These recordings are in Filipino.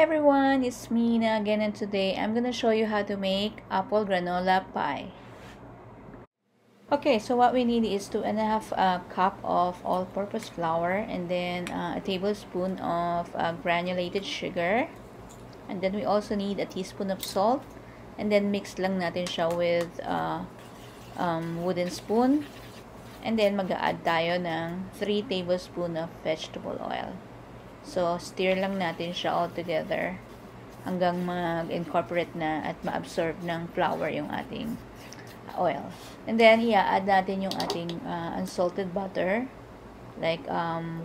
everyone, it's Mina again, and today I'm gonna show you how to make apple granola pie. Okay, so what we need is 2.5 cup of all-purpose flour, and then a tablespoon of granulated sugar, and then we also need a teaspoon of salt, and then mix lang natin siya with wooden spoon, and then mag-a-add tayo ng 3 tablespoon of vegetable oil. So, stir lang natin siya all together hanggang mag-incorporate na at ma-absorb ng flour yung ating oil. And then, i-add natin yung ating unsalted butter. Like, 1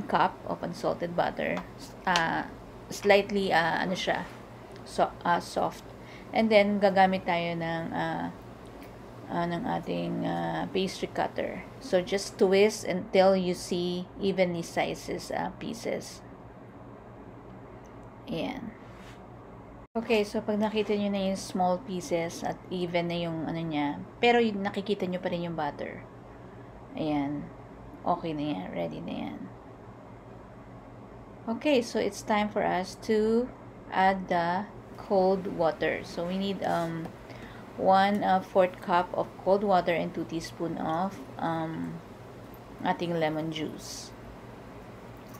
cup of unsalted butter. Slightly, ano siya, soft. And then, gagamit tayo ng ating pastry cutter. So, just twist until you see evenly sizes pieces. Ayan. Okay, so pag nakita nyo na yung small pieces at even na yung ano niya, pero yung nakikita nyo pa rin yung butter. Ayan. Okay na yan. Ready na yan. Okay, so it's time for us to add the cold water. So, we need 1/4 cup of cold water and 2 teaspoon of ating lemon juice.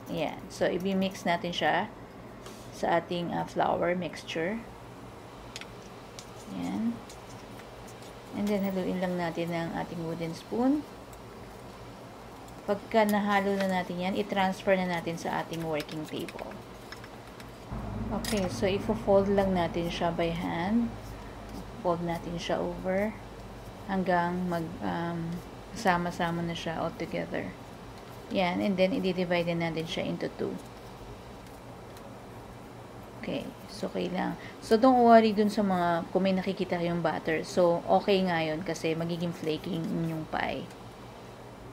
Ayan. So, i-mix natin siya sa ating flour mixture. Ayan. And then, haluin lang natin ng ating wooden spoon. Pagka nahalo na natin yan, i-transfer na natin sa ating working table. Okay. So, i-fold lang natin siya by hand. Fold natin siya over hanggang sama-sama na siya all together. Yan, and then i-divide natin siya into 2. Okay, so kailangan. So don't worry dun sa mga kung may nakikita kayong butter. So okay nga yun kasi magiging flaky yung pie,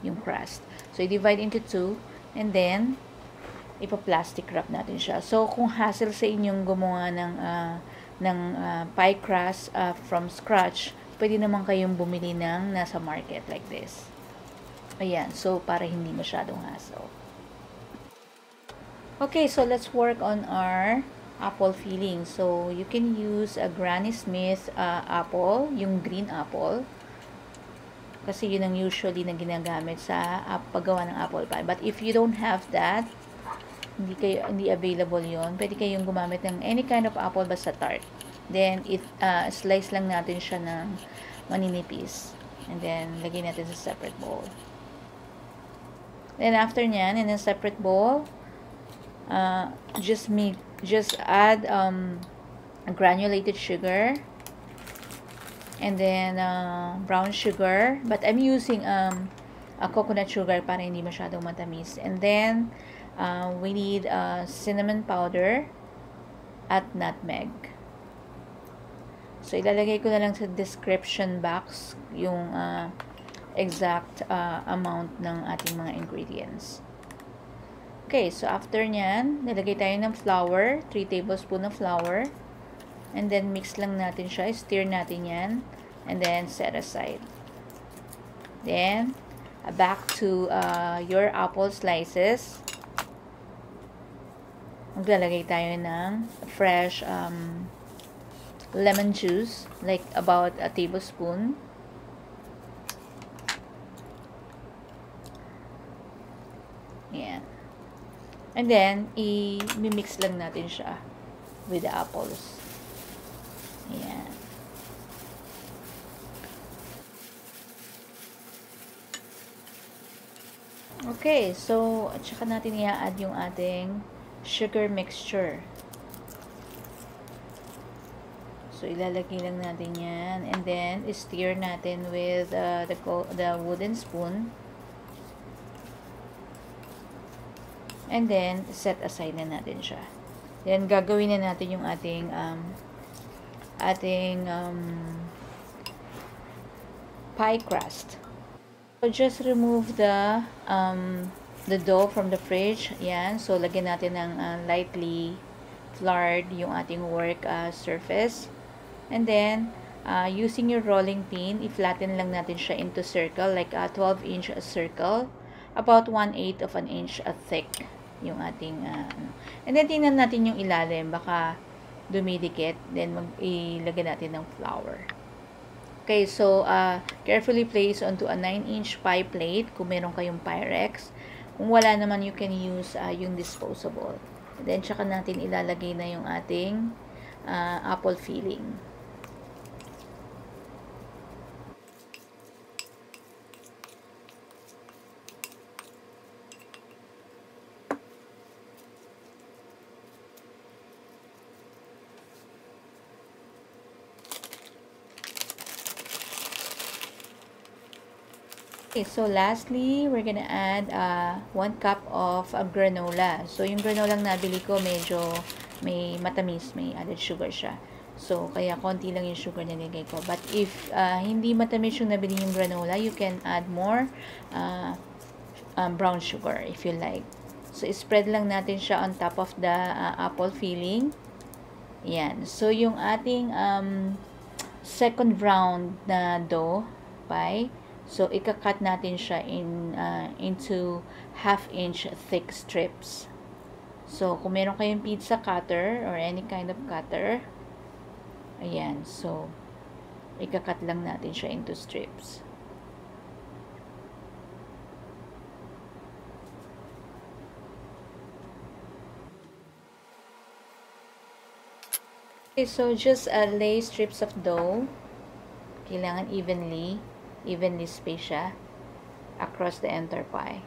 yung crust. So i-divide into 2 and then ipa-plastic wrap natin siya. So kung hassle sa inyong gumawa ng pie crust from scratch, pwede naman kayong bumili ng nasa market like this. Ayan, so para hindi masyadong hassle. Okay, so let's work on our apple filling. So you can use a Granny Smith apple, yung green apple. Kasi yun ang usually na ginagamit sa paggawa ng apple pie. But if you don't have that, hindi available yon, pwede kayong gumamit ng any kind of apple basta tart. Then slice lang natin siya ng maninipis, and then lagay natin sa separate bowl. Then after nyan, in a separate bowl, just add granulated sugar, and then brown sugar, but I'm using a coconut sugar para hindi masyadong matamis. And then we need cinnamon powder at nutmeg. So, ilalagay ko na lang sa description box yung exact amount ng ating mga ingredients. Okay, so after nyan, nilagay tayo ng flour, 3 tablespoon of flour. And then, mix lang natin siya. Stir natin yan. And then, set aside. Then, back to your apple slices. Maglalagay tayo ng fresh lemon juice, like about a tablespoon. Ayan. And then, i-mix lang natin siya with the apples. Ayan. Okay, so, at saka natin i-add yung ating sugar mixture. So, ilalagay lang natin yan. And then, stir natin with the wooden spoon. And then, set aside na natin siya. Then, gagawin na natin yung ating pie crust. So, just remove the dough from the fridge. Yan. So, lagyan natin ng lightly floured yung ating work surface. And then, using your rolling pin, i-flatten lang natin siya into circle, like a 12-inch circle, about 1/8 of an inch thick. yung ating, and then tingnan natin yung ilalim, baka dumidikit, then ilagay natin ng flour. Okay, so, carefully place onto a 9-inch pie plate, kung meron kayong Pyrex. Kung wala naman, you can use yung disposable. And then, tsaka natin ilalagay na yung ating apple filling. Okay, so lastly, we're gonna add 1 cup of granola. So, yung granola lang nabili ko, medyo may matamis, may added sugar siya. So, kaya konti lang yung sugar na nilagay ko. But if hindi matamis yung nabili yung granola, you can add more brown sugar if you like. So, spread lang natin siya on top of the apple filling. Yan. So, yung ating second round na dough pie, so, ika-cut natin siya into 1/2-inch thick strips. So, kung meron kayong pizza cutter or any kind of cutter, ayan. So, ika-cut lang natin siya into strips. Okay, so just lay strips of dough. Kailangan evenly spaced siya across the entire pie.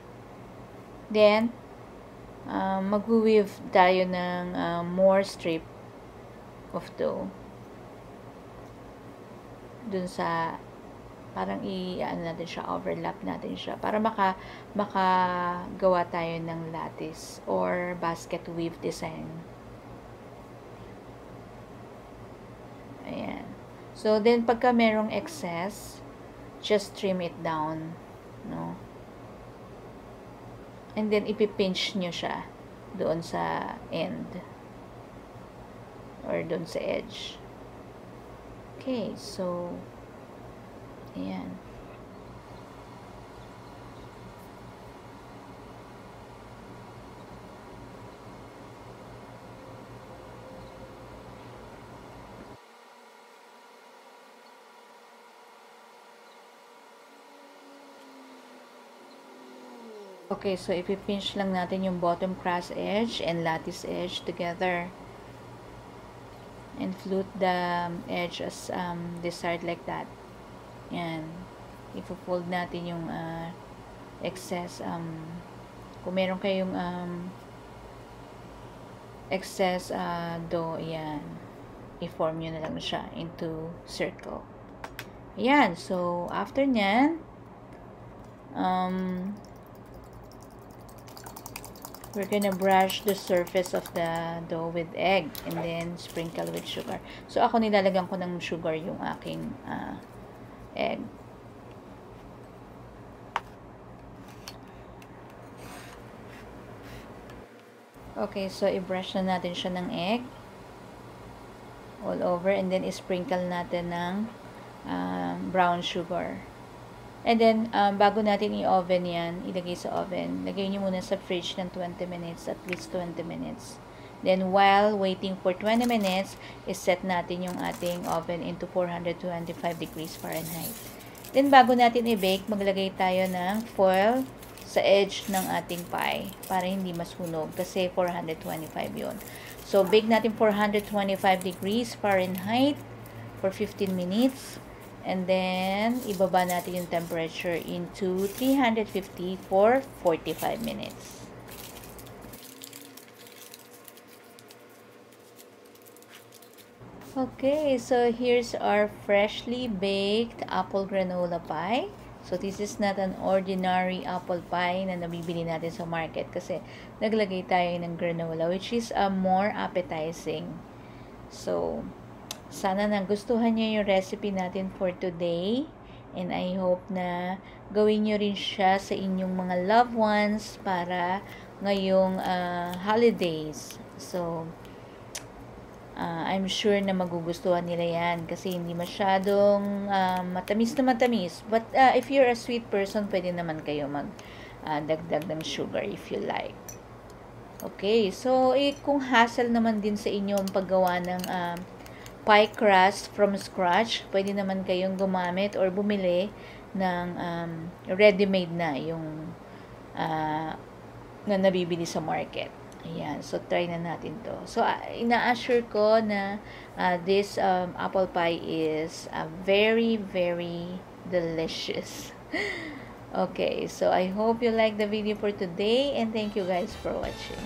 Then, mag-weave tayo ng more strip of dough dun sa parang ano natin siya, overlap natin siya para makagawa tayo ng lattice or basket weave design. Ayan. So, then, pagka merong excess, just trim it down, no? And then, ipipinch nyo siya doon sa end or doon sa edge. Okay, so, ayan. Okay, so ipipinch lang natin yung bottom crust edge and lattice edge together. And flute the edge as desired like that. Yan. Ipo-fold natin yung excess, kung meron kayong excess dough, yan. I-form nyo na lang siya into circle. Yan. So, after nyan, we're gonna brush the surface of the dough with egg and then sprinkle with sugar. So, ako nilalagyan ko ng sugar yung aking egg. Okay, so i-brush na natin siya ng egg all over and then i-sprinkle natin ng brown sugar. And then, bago natin i-oven yan, ilagay sa oven, lagay nyo muna sa fridge ng 20 minutes, at least 20 minutes. Then, while waiting for 20 minutes, is-set natin yung ating oven into 425 degrees Fahrenheit. Then, bago natin i-bake, maglagay tayo ng foil sa edge ng ating pie para hindi masunog kasi 425 yun. So, bake natin 425 degrees Fahrenheit for 15 minutes. And then, ibaba natin yung temperature into 350 for 45 minutes. Okay, so here's our freshly baked apple granola pie. So, this is not an ordinary apple pie na nabibili natin sa market kasi naglagay tayo ng granola, which is more appetizing. So, sana nagustuhan nyo yung recipe natin for today. And I hope na gawin nyo rin siya sa inyong mga loved ones para ngayong holidays. So, I'm sure na magugustuhan nila yan kasi hindi masyadong matamis na matamis. But if you're a sweet person, pwede naman kayo mag dagdag ng sugar if you like. Okay, so kung hassle naman din sa inyo ang paggawa ng pie crust from scratch, pwede naman kayong gumamit or bumili ng ready-made na yung na nabibili sa market. Ayan, so try na natin to. So, ina-assure ko na this apple pie is very, very delicious. Okay, so I hope you like the video for today and thank you guys for watching.